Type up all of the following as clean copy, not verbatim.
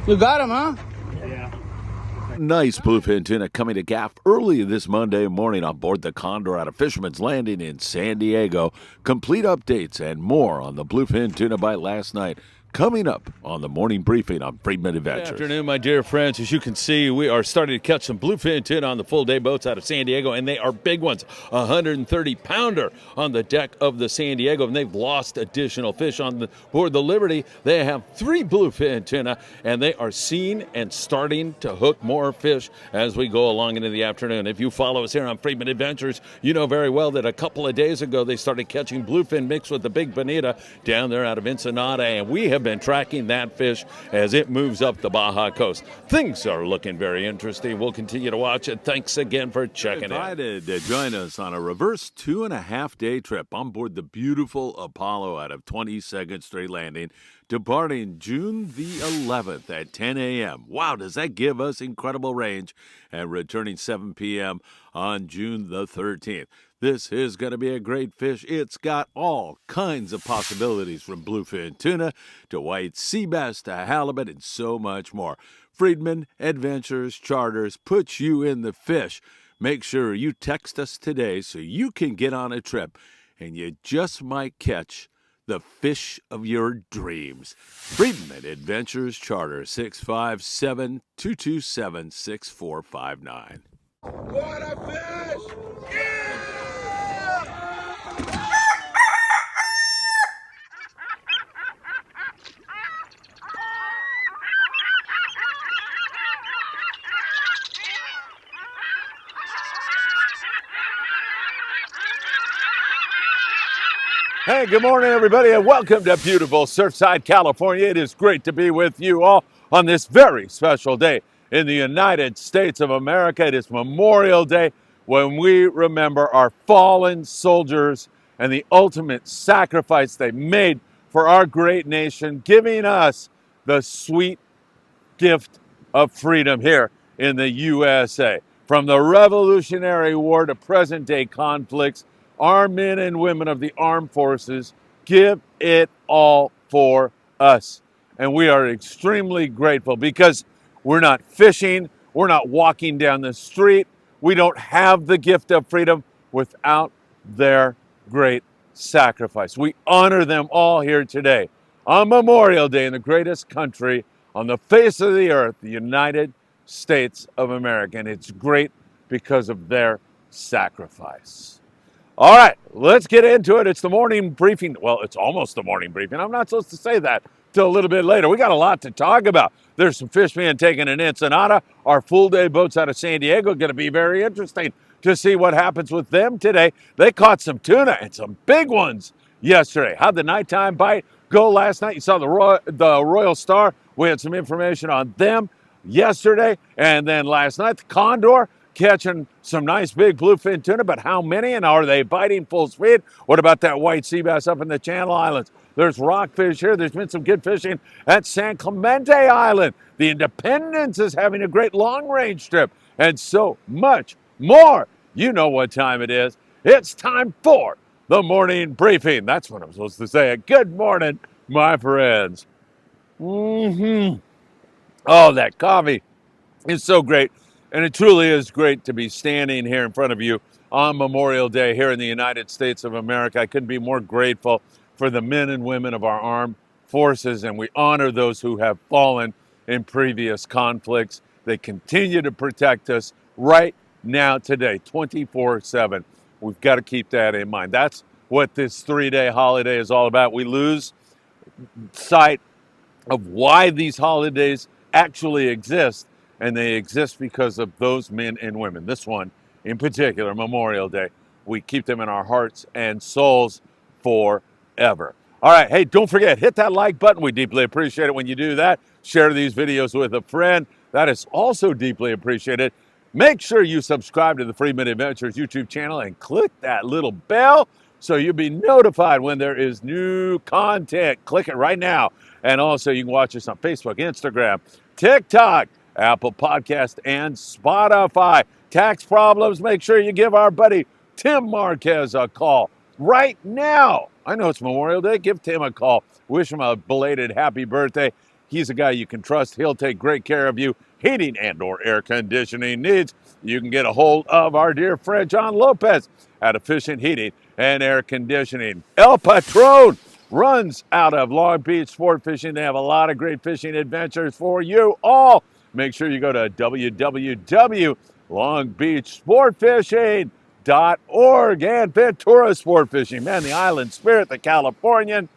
You got him, huh? Nice bluefin tuna coming to gaff early this Monday morning on board the Condor out of Fisherman's Landing in San Diego. Complete updates and more on the bluefin tuna bite last night coming up on the morning briefing on Friedman Adventures. Good afternoon, my dear friends. As you can see, we are starting to catch some bluefin tuna on the full-day boats out of San Diego, and they are big ones. 130-pounder on the deck of the San Diego, and they've lost additional fish on board the Liberty. They have 3 bluefin tuna, and they are seen and starting to hook more fish as we go along into the afternoon. If you follow us here on Friedman Adventures, you know very well that a couple of days ago they started catching bluefin mixed with the big bonita down there out of Ensenada, and we have been tracking that fish as it moves up the Baja coast. Things are looking very interesting. We'll continue to watch it. Thanks again for checking in. Excited to join us on a reverse 2.5-day trip on board the beautiful Apollo out of 22nd Street Landing, departing June the 11th at 10 a.m. Wow, does that give us incredible range, and returning 7 p.m. on June the 13th. This is going to be a great fish. It's got all kinds of possibilities, from bluefin tuna to white sea bass to halibut and so much more. Friedman Adventures Charters puts you in the fish. Make sure you text us today so you can get on a trip, and you just might catch the fish of your dreams. Friedman Adventures Charter, 657-227-6459. What a fish! Yeah! Hey, good morning, everybody, and welcome to beautiful Surfside, California. It is great to be with you all on this very special day in the United States of America. It is Memorial Day, when we remember our fallen soldiers and the ultimate sacrifice they made for our great nation, giving us the sweet gift of freedom here in the USA. From the Revolutionary War to present-day conflicts, our men and women of the armed forces give it all for us. And we are extremely grateful, because we're not fishing, we're not walking down the street, we don't have the gift of freedom without their great sacrifice. We honor them all here today on Memorial Day in the greatest country on the face of the earth, the United States of America. And it's great because of their sacrifice. All right, let's get into it. It's the morning briefing. Well, it's almost the morning briefing. I'm not supposed to say that till a little bit later. We got a lot to talk about. There's some fish being taken in Ensenada. Our full-day boats out of San Diego are going to be very interesting to see what happens with them today. They caught some tuna, and some big ones, yesterday. How'd the nighttime bite go last night? You saw the Royal Star. We had some information on them yesterday. And then last night, the Condor catching some nice big bluefin tuna, but how many, and are they biting full speed? What about that white sea bass up in the Channel Islands? There's rockfish here. There's been some good fishing at San Clemente Island. The Independence is having a great long-range trip, and so much more. You know what time it is. It's time for the morning briefing. That's what I'm supposed to say. Good morning, my friends. Oh, that coffee is so great. And it truly is great to be standing here in front of you on Memorial Day here in the United States of America. I couldn't be more grateful for the men and women of our armed forces, and we honor those who have fallen in previous conflicts. They continue to protect us right now, today, 24/7. We've got to keep that in mind. That's what this 3-day holiday is all about. We lose sight of why these holidays actually exist, and they exist because of those men and women. This one in particular, Memorial Day. We keep them in our hearts and souls forever. All right, hey, don't forget, hit that like button. We deeply appreciate it when you do that. Share these videos with a friend. That is also deeply appreciated. Make sure you subscribe to the Friedman Adventures YouTube channel and click that little bell so you'll be notified when there is new content. Click it right now. And also, you can watch us on Facebook, Instagram, TikTok, Apple Podcast, and Spotify. Tax problems, make sure you give our buddy Tim Marquez a call right now. I know it's Memorial Day. Give Tim a call. Wish him a belated happy birthday. He's a guy you can trust. He'll take great care of you, heating and or air conditioning needs. You can get a hold of our dear friend John Lopez at Efficient Heating and Air Conditioning. El Patron runs out of Long Beach Sport Fishing. They have a lot of great fishing adventures for you all. Make sure you go to www.longbeachsportfishing.org and Ventura Sport Fishing. Man, the Island Spirit, the Californian,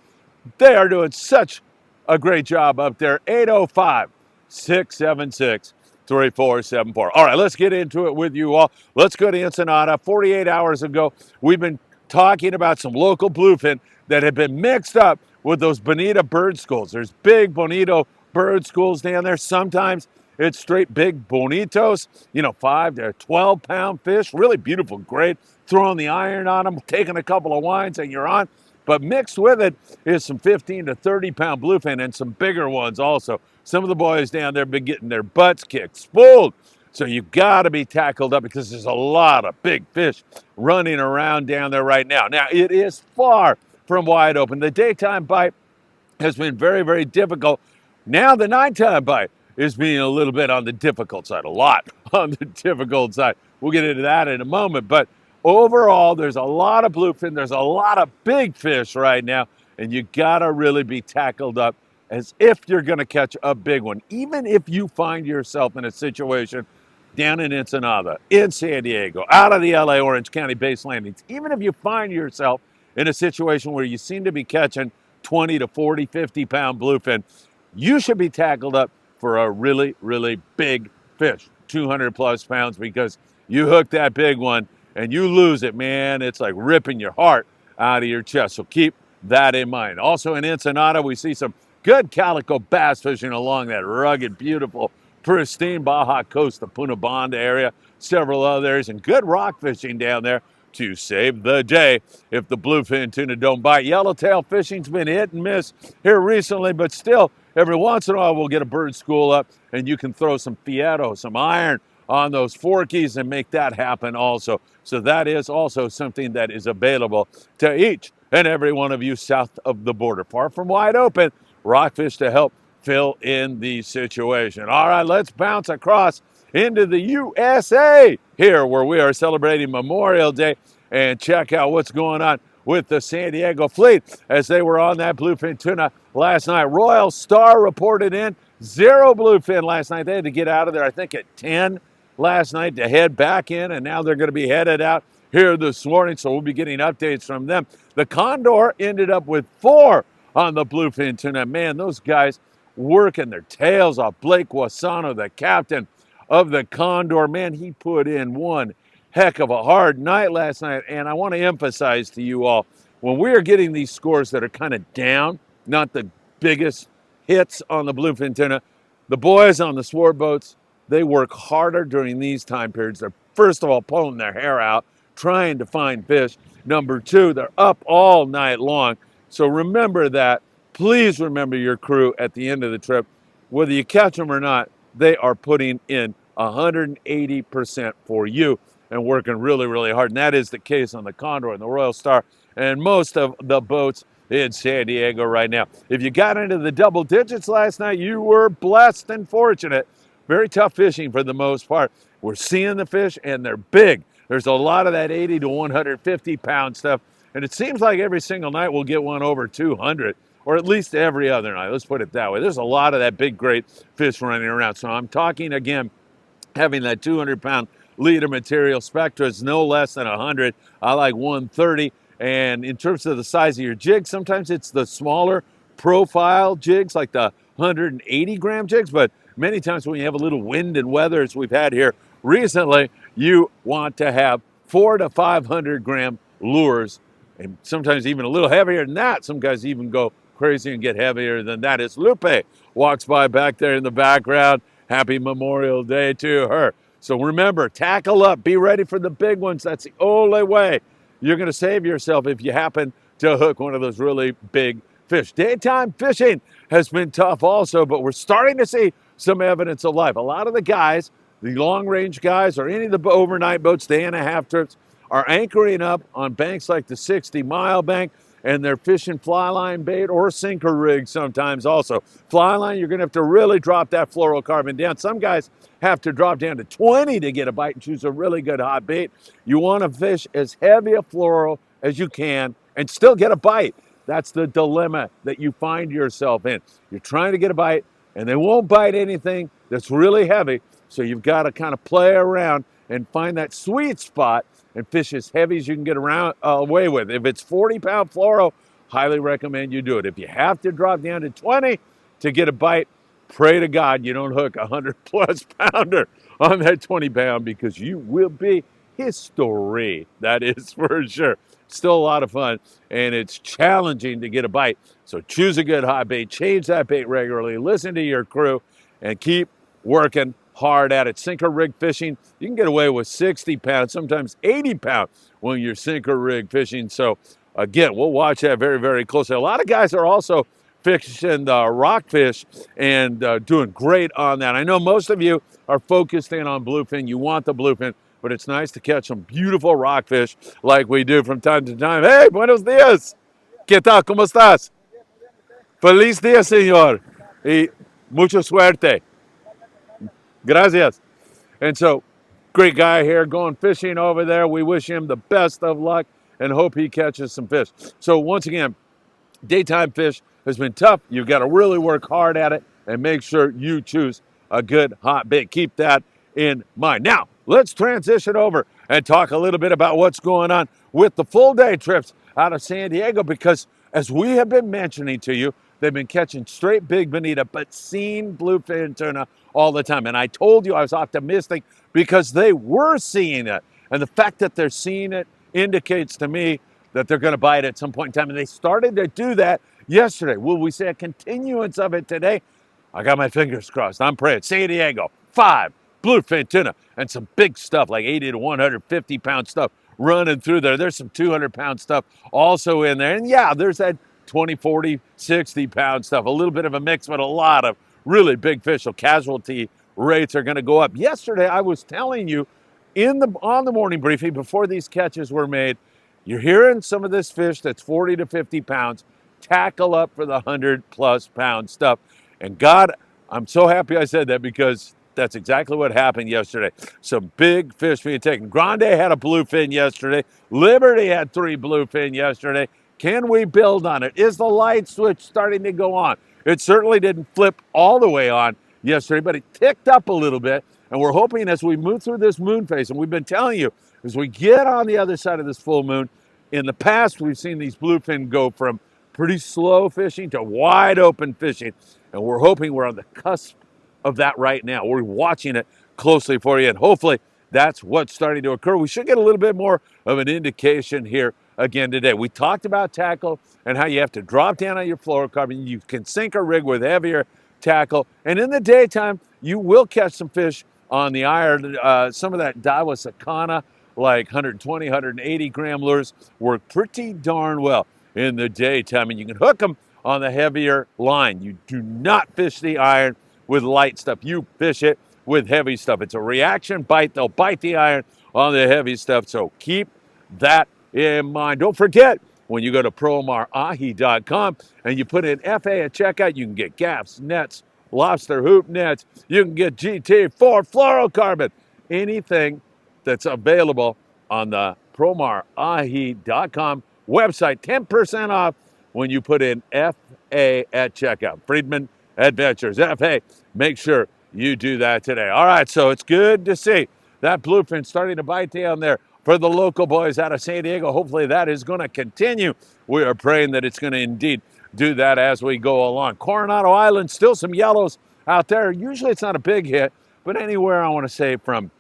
they are doing such a great job up there. 805 676 3474. All right, let's get into it with you all. Let's go to Ensenada. 48 hours ago, we've been talking about some local bluefin that have been mixed up with those bonita bird schools. There's big bonito bird schools down there. Sometimes it's straight big bonitos, 5 to 12 pound fish. Really beautiful, great. Throwing the iron on them, taking a couple of wines, and you're on. But mixed with it is some 15 to 30 pound bluefin and some bigger ones also. Some of the boys down there have been getting their butts kicked, spooled. So you've got to be tackled up because there's a lot of big fish running around down there right now. Now, it is far from wide open. The daytime bite has been very, very difficult. Now the nighttime bite is being a little bit on the difficult side, a lot on the difficult side. We'll get into that in a moment. But overall, there's a lot of bluefin. There's a lot of big fish right now. And you got to really be tackled up as if you're going to catch a big one. Even if you find yourself in a situation down in Ensenada, in San Diego, out of the LA Orange County base landings, even if you find yourself in a situation where you seem to be catching 20 to 40, 50 pound bluefin, you should be tackled up for a really, really big fish, 200 plus pounds, because you hook that big one and you lose it, man. It's like ripping your heart out of your chest. So keep that in mind. Also in Ensenada, we see some good calico bass fishing along that rugged, beautiful, pristine Baja coast, the Punta Banda area, several others, and good rock fishing down there to save the day if the bluefin tuna don't bite. Yellowtail fishing's been hit and miss here recently, but still, every once in a while we'll get a bird school up and you can throw some fieto, some iron on those forkies and make that happen also. So that is also something that is available to each and every one of you south of the border. Far from wide open, rockfish to help fill in the situation. All right, let's bounce across into the USA here where we are celebrating Memorial Day and check out what's going on with the San Diego fleet as they were on that bluefin tuna last night. Royal Star reported in 0 bluefin last night. They had to get out of there, I think, at 10 last night to head back in, and now they're going to be headed out here this morning, so we'll be getting updates from them. The Condor ended up with 4 on the bluefin tuna. Man, those guys working their tails off. Blake Wasano, the captain of the Condor, man, he put in one heck of a hard night last night. And I want to emphasize to you all, when we are getting these scores that are kind of down, not the biggest hits on the bluefin tuna, the boys on the sport boats, they work harder during these time periods. They're, first of all, pulling their hair out, trying to find fish. Number 2, they're up all night long. So remember that. Please remember your crew at the end of the trip. Whether you catch them or not, they are putting in 180% for you and working really, really hard. And that is the case on the Condor and the Royal Star and most of the boats in San Diego right now. If you got into the double digits last night, you were blessed and fortunate. Very tough fishing for the most part. We're seeing the fish and they're big. There's a lot of that 80 to 150 pound stuff. And it seems like every single night we'll get one over 200, or at least every other night. Let's put it that way. There's a lot of that big, great fish running around. So I'm talking again, having that 200 pound leader material. Spectra is no less than 100. I like 130. And in terms of the size of your jig, sometimes it's the smaller profile jigs, like the 180 gram jigs. But many times when you have a little wind and weather, as we've had here recently, you want to have 400 to 500 gram lures, and sometimes even a little heavier than that. Some guys even go crazy and get heavier than that. As Lupe walks by back there in the background, happy Memorial Day to her. So remember, tackle up, be ready for the big ones. That's the only way you're going to save yourself if you happen to hook one of those really big fish. Daytime fishing has been tough also, but we're starting to see some evidence of life. A lot of the guys, the long-range guys, or any of the overnight boats, day and a half trips, are anchoring up on banks like the 60 Mile Bank and they're fishing fly line bait or sinker rig sometimes also. Fly line, you're going to have to really drop that fluorocarbon down. Some guys have to drop down to 20 to get a bite and choose a really good hot bait. You want to fish as heavy a fluoro as you can and still get a bite. That's the dilemma that you find yourself in. You're trying to get a bite, and they won't bite anything that's really heavy, so you've got to kind of play around and find that sweet spot and fish as heavy as you can get around away with. If it's 40-pound fluoro, highly recommend you do it. If you have to drop down to 20 to get a bite, pray to God you don't hook a 100-plus pounder on that 20-pound, because you will be history. That is for sure. Still a lot of fun, and it's challenging to get a bite. So choose a good hot bait, change that bait regularly, listen to your crew, and keep working hard at it. Sinker rig fishing, you can get away with 60 pounds, sometimes 80 pounds when you're sinker rig fishing. So again, we'll watch that very, very closely. A lot of guys are also fishing the rockfish and doing great on that. I know most of you are focused in on bluefin. You want the bluefin, but it's nice to catch some beautiful rockfish like we do from time to time. Hey, buenos dias. ¿Qué tal? ¿Cómo estás? Feliz día, señor. Y mucha suerte. Gracias. And so, great guy here going fishing over there. We wish him the best of luck and hope he catches some fish. So once again, daytime fish has been tough. You've got to really work hard at it and make sure you choose a good hot bait. Keep that in mind. Now, let's transition over and talk a little bit about what's going on with the full day trips out of San Diego, because as we have been mentioning to you, they've been catching straight big bonita, but seeing bluefin tuna all the time. And I told you I was optimistic because they were seeing it. And the fact that they're seeing it indicates to me that they're going to bite at some point in time. And they started to do that yesterday. Will we see a continuance of it today? I got my fingers crossed. I'm praying. San Diego, 5 bluefin tuna and some big stuff like 80 to 150 pound stuff running through there. There's some 200-pound stuff also in there. And yeah, there's that 20, 40, 60-pound stuff. A little bit of a mix, but a lot of really big fish. So casualty rates are going to go up. Yesterday, I was telling you on the morning briefing before these catches were made, you're hearing some of this fish that's 40 to 50 pounds tackle up for the 100-plus pound stuff. And God, I'm so happy I said that, because that's exactly what happened yesterday. Some big fish being taken. Grande had a bluefin yesterday. Liberty had 3 bluefin yesterday. Can we build on it? Is the light switch starting to go on? It certainly didn't flip all the way on yesterday, but it ticked up a little bit. And we're hoping as we move through this moon phase, and we've been telling you, as we get on the other side of this full moon, in the past we've seen these bluefin go from pretty slow fishing to wide open fishing. And we're hoping we're on the cusp of that right now. We're watching it closely for you, and hopefully that's what's starting to occur. We should get a little bit more of an indication here again today. We talked about tackle and how you have to drop down on your fluorocarbon. You can sink a rig with heavier tackle, and in the daytime you will catch some fish on the iron. Some of that Daiwa Sakana, like 120, 180 gram lures, work pretty darn well in the daytime, and you can hook them on the heavier line. You do not fish the iron with light stuff. You fish it with heavy stuff. It's a reaction bite. They'll bite the iron on the heavy stuff. So keep that in mind. Don't forget, when you go to promarahi.com and you put in FA at checkout, you can get gaffs, nets, lobster hoop nets. You can get GT4 fluorocarbon. Anything that's available on the promarahi.com website. 10% off when you put in FA at checkout. Friedman Adventures, FA. Make sure you do that today. All right, so it's good to see that bluefin starting to bite down there for the local boys out of San Diego. Hopefully that is going to continue. We are praying that it's going to indeed do that as we go along. Coronado Island, still some yellows out there. Usually it's not a big hit, but anywhere I want to say from,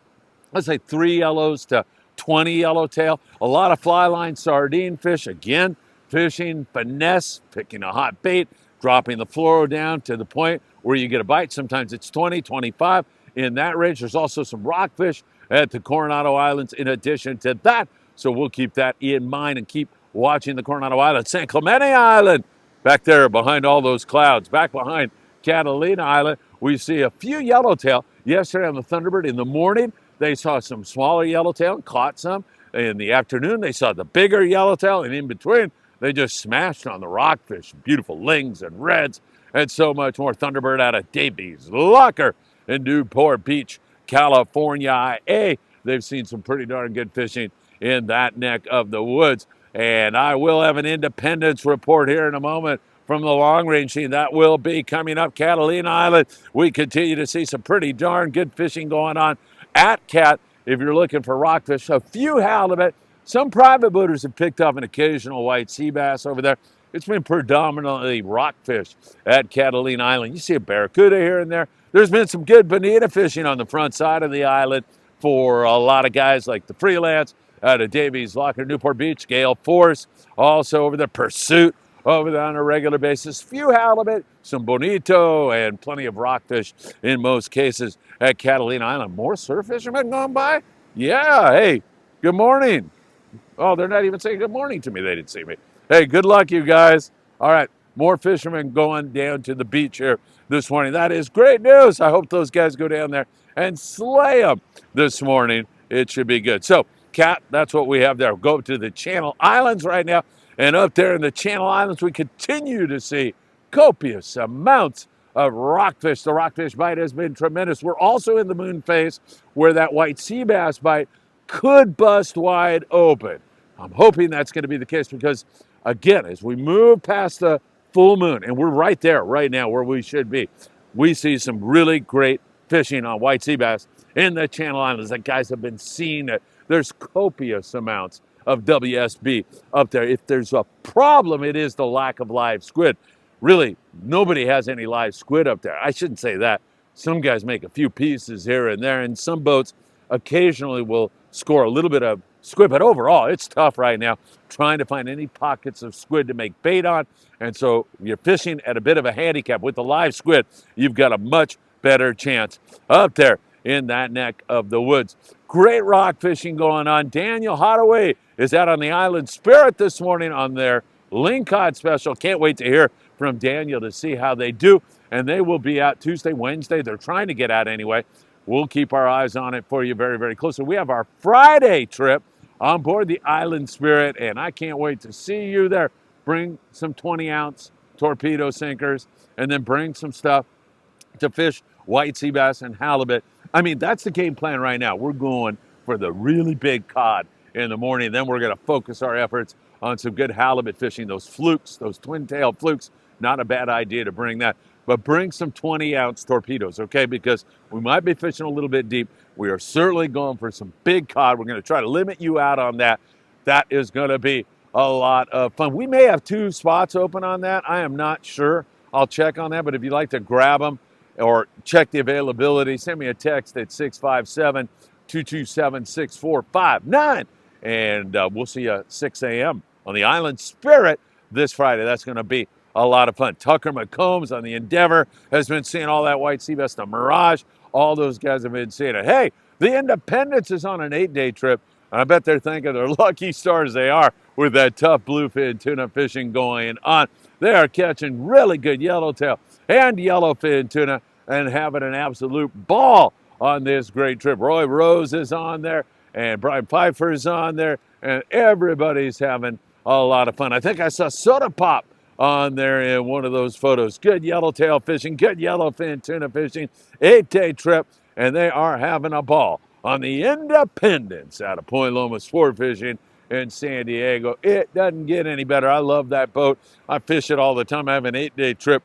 let's say 3 yellows to 20 yellowtail. A lot of fly line sardine fish. Again, fishing finesse, picking a hot bait, dropping the fluoro down to the point where you get a bite. Sometimes it's 20, 25 in that range. There's also some rockfish at the Coronado Islands in addition to that. So we'll keep that in mind and keep watching the Coronado Islands. San Clemente Island, back there behind all those clouds, back behind Catalina Island, we see a few yellowtail. Yesterday on the Thunderbird in the morning, they saw some smaller yellowtail and caught some. In the afternoon, they saw the bigger yellowtail, and in between, They just smashed on the rockfish, beautiful lings and reds, and so much more. Thunderbird out of Davies Locker in Newport Beach, California. They've seen some pretty darn good fishing in that neck of the woods. And I will have an Independence report here in a moment from the long range team. That will be coming up Catalina Island. We continue to see some pretty darn good fishing going on at Cat. If you're looking for rockfish, a few halibut. Some private boaters have picked up an occasional white sea bass over there. It's been predominantly rockfish at Catalina Island. You see a barracuda here and there. There's been some good bonita fishing on the front side of the island for a lot of guys like the Freelance out of Davies Locker, Newport Beach, Gale Force, also over the Pursuit over there on a regular basis. Few halibut, some bonito, and plenty of rockfish in most cases at Catalina Island. More surf fishermen going by? Yeah, hey, good morning. Oh, they're not even saying good morning to me. They didn't see me. Hey, good luck, you guys. All right, more fishermen going down to the beach here this morning. That is great news. I hope those guys go down there and slay them this morning. It should be good. So, Cat, that's what we have there. Go to the Channel Islands right now. And up there in the Channel Islands, we continue to see copious amounts of rockfish. The rockfish bite has been tremendous. We're also in the moon phase where that white sea bass bite could bust wide open. I'm hoping that's going to be the case because, again, as we move past the full moon, and we're right there right now where we should be, we see some really great fishing on white sea bass in the Channel Islands that guys have been seeing. There's copious amounts of WSB up there. If there's a problem, it is the lack of live squid. Really, nobody has any live squid up there. I shouldn't say that. Some guys make a few pieces here and there, and some boats occasionally will score a little bit of squid, but overall, it's tough right now trying to find any pockets of squid to make bait on, and so you're fishing at a bit of a handicap. With the live squid, you've got a much better chance up there in that neck of the woods. Great rock fishing going on. Daniel Hottaway is out on the Island Spirit this morning on their lingcod special. Can't wait to hear from Daniel to see how they do, and they will be out Tuesday, Wednesday. They're trying to get out anyway. We'll keep our eyes on it for you very, very closely. We have our Friday trip on board the Island Spirit, and I can't wait to see you there. Bring some 20-ounce torpedo sinkers, and then bring some stuff to fish white sea bass and halibut. I mean, that's the game plan right now. We're going for the really big cod in the morning. Then we're going to focus our efforts on some good halibut fishing. Those flukes, those twin-tailed flukes, not a bad idea to bring that. But bring some 20-ounce torpedoes, okay? Because we might be fishing a little bit deep. We are certainly going for some big cod. We're going to try to limit you out on that. That is going to be a lot of fun. We may have 2 spots open on that. I am not sure. I'll check on that. But if you'd like to grab them or check the availability, send me a text at 657-227-6459. And we'll see you at 6 a.m. on the Island Spirit this Friday. That's going to be a lot of fun. Tucker McCombs on the Endeavor has been seeing all that white sea bass. The Mirage, all those guys have been seeing it. Hey, the Independence is on an 8-day trip. And I bet they're thinking they're lucky stars they are with that tough bluefin tuna fishing going on. They are catching really good yellowtail and yellowfin tuna and having an absolute ball on this great trip. Roy Rose is on there, and Brian Pfeiffer is on there, and everybody's having a lot of fun. I think I saw Soda Pop on there in one of those photos. Good yellowtail fishing, good yellowfin tuna fishing, 8-day trip, and they are having a ball on the Independence out of Point Loma Sport Fishing in San Diego. It doesn't get any better. I love that boat. I fish it all the time. I have an 8-day trip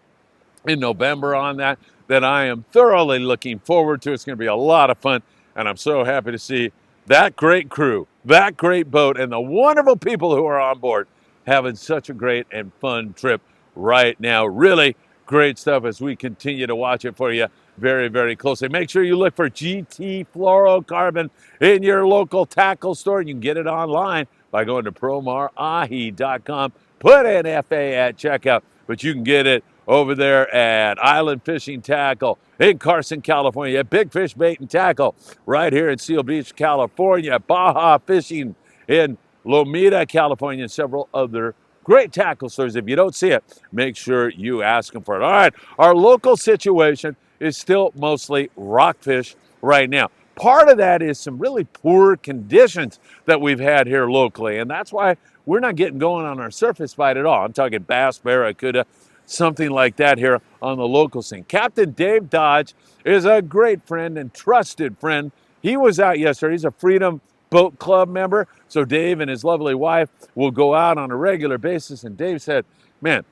in November on that I am thoroughly looking forward to. It's going to be a lot of fun, and I'm so happy to see that great crew, that great boat, and the wonderful people who are on board having such a great and fun trip right now. Really great stuff as we continue to watch it for you very, very closely. Make sure you look for GT Fluorocarbon in your local tackle store. You can get it online by going to promarahi.com. Put in FA at checkout, but you can get it over there at Island Fishing Tackle in Carson, California. At Big Fish Bait and Tackle right here in Seal Beach, California. Baja Fishing in Lomita, California, and several other great tackle stores. If you don't see it, make sure you ask them for it. All right, our local situation is still mostly rockfish right now. Part of that is some really poor conditions that we've had here locally, and that's why we're not getting going on our surface bite at all. I'm talking bass, barracuda, something like that here on the local scene. Captain Dave Dodge is a great friend and trusted friend. He was out yesterday. He's a Freedom Boat Club member. So Dave and his lovely wife will go out on a regular basis. And Dave said, man,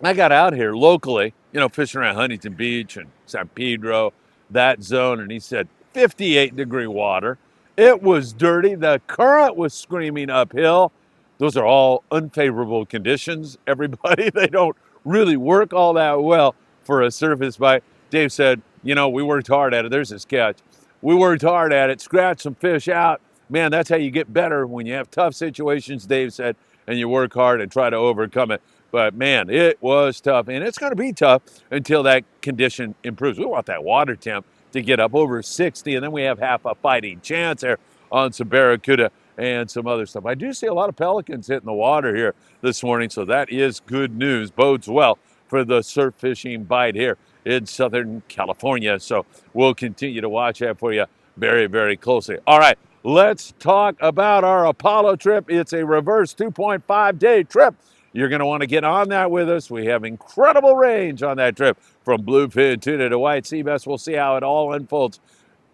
I got out here locally, fishing around Huntington Beach and San Pedro, that zone. And he said, 58-degree water. It was dirty. The current was screaming uphill. Those are all unfavorable conditions, everybody. They don't really work all that well for a surface bite. Dave said, we worked hard at it. There's his catch. We worked hard at it, scratched some fish out. Man, that's how you get better when you have tough situations, Dave said, and you work hard and try to overcome it. But man, it was tough, and it's going to be tough until that condition improves. We want that water temp to get up over 60, and then we have half a fighting chance there on some barracuda and some other stuff. I do see a lot of pelicans hitting the water here this morning, so that is good news. Bodes well for the surf fishing bite here in Southern California. So we'll continue to watch that for you very, very closely. All right, let's talk about our Apollo trip. It's a reverse 2.5-day trip. You're going to want to get on that with us. We have incredible range on that trip from bluefin tuna to white sea bass. We'll see how it all unfolds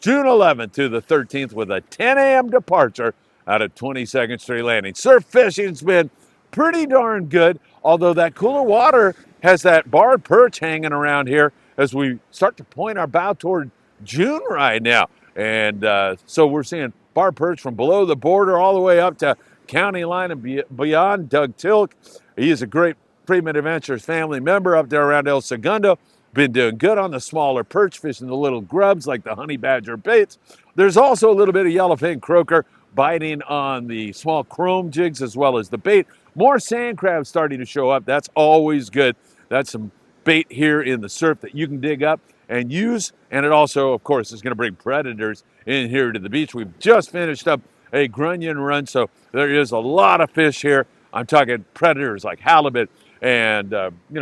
June 11th to the 13th with a 10 a.m. departure out of 22nd Street Landing. Surf fishing's been pretty darn good, although that cooler water has that barred perch hanging around here as we start to point our bow toward June right now. And so we're seeing barred perch from below the border all the way up to county line and beyond. Doug Tikt, he is a great Friedman Adventures family member up there around El Segundo. Been doing good on the smaller perch, fishing the little grubs like the honey badger baits. There's also a little bit of yellowfin croaker biting on the small chrome jigs as well as the bait. More sand crabs starting to show up. That's always good. That's some bait here in the surf that you can dig up and use. And it also, of course, is going to bring predators in here to the beach. We've just finished up a grunion run, so there is a lot of fish here. I'm talking predators like halibut and,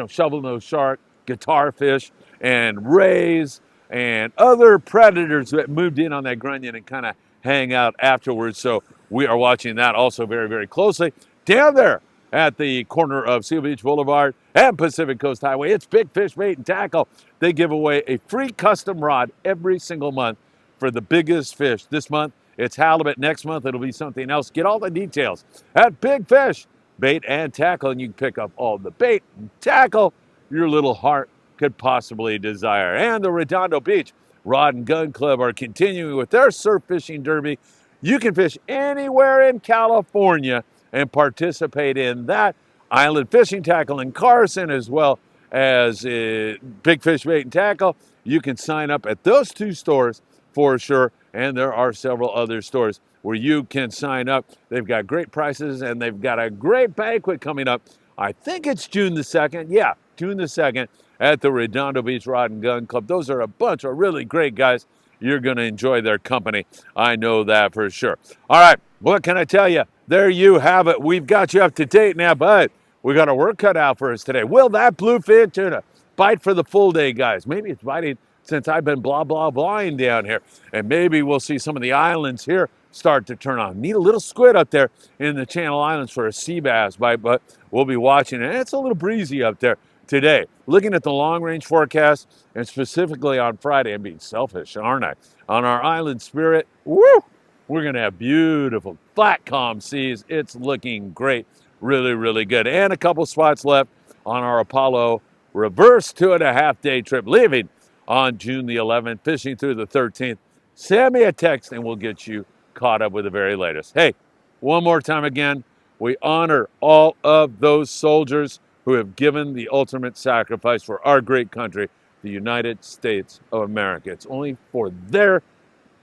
shovel-nosed shark, guitar fish, and rays, and other predators that moved in on that grunion and kind of hang out afterwards. So we are watching that also very, very closely. Down there at the corner of Seal Beach Boulevard and Pacific Coast Highway, it's Big Fish Bait and Tackle. They give away a free custom rod every single month for the biggest fish. This month, it's halibut. Next month, it'll be something else. Get all the details at Big Fish Bait and Tackle, and you can pick up all the bait and tackle your little heart could possibly desire. And the Redondo Beach Rod and Gun Club are continuing with their surf fishing derby. You can fish anywhere in California and participate in that. Island Fishing Tackle in Carson, as well as Big Fish Bait and Tackle. You can sign up at those two stores for sure, and there are several other stores where you can sign up. They've got great prices, and they've got a great banquet coming up. I think it's June the 2nd. Yeah, June the 2nd at the Redondo Beach Rod and Gun Club. Those are a bunch of really great guys. You're going to enjoy their company. I know that for sure. All right, what can I tell you? There you have it. We've got you up to date now, but we got our work cut out for us today. Will that bluefin tuna bite for the full day, guys? Maybe it's biting since I've been blahing down here. And maybe we'll see some of the islands here start to turn on. Need a little squid up there in the Channel Islands for a sea bass bite, but we'll be watching it. It's a little breezy up there today. Looking at the long-range forecast, and specifically on Friday, I'm being selfish, aren't I? On our Island Spirit, woo! We're going to have beautiful, flat, calm seas. It's looking great. Really, really good. And a couple spots left on our Apollo reverse 2.5-day trip, leaving on June the 11th, fishing through the 13th. Send me a text and we'll get you caught up with the very latest. Hey, one more time again, we honor all of those soldiers who have given the ultimate sacrifice for our great country, the United States of America. It's only for their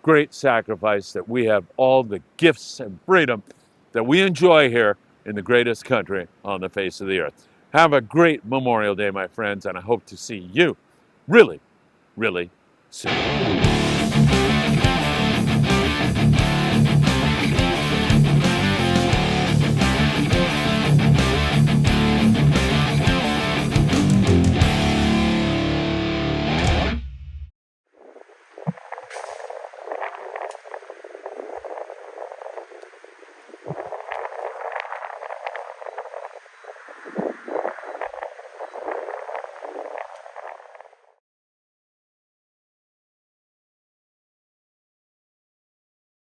great sacrifice that we have all the gifts and freedom that we enjoy here in the greatest country on the face of the earth. Have a great Memorial Day, my friends, and I hope to see you really, really soon.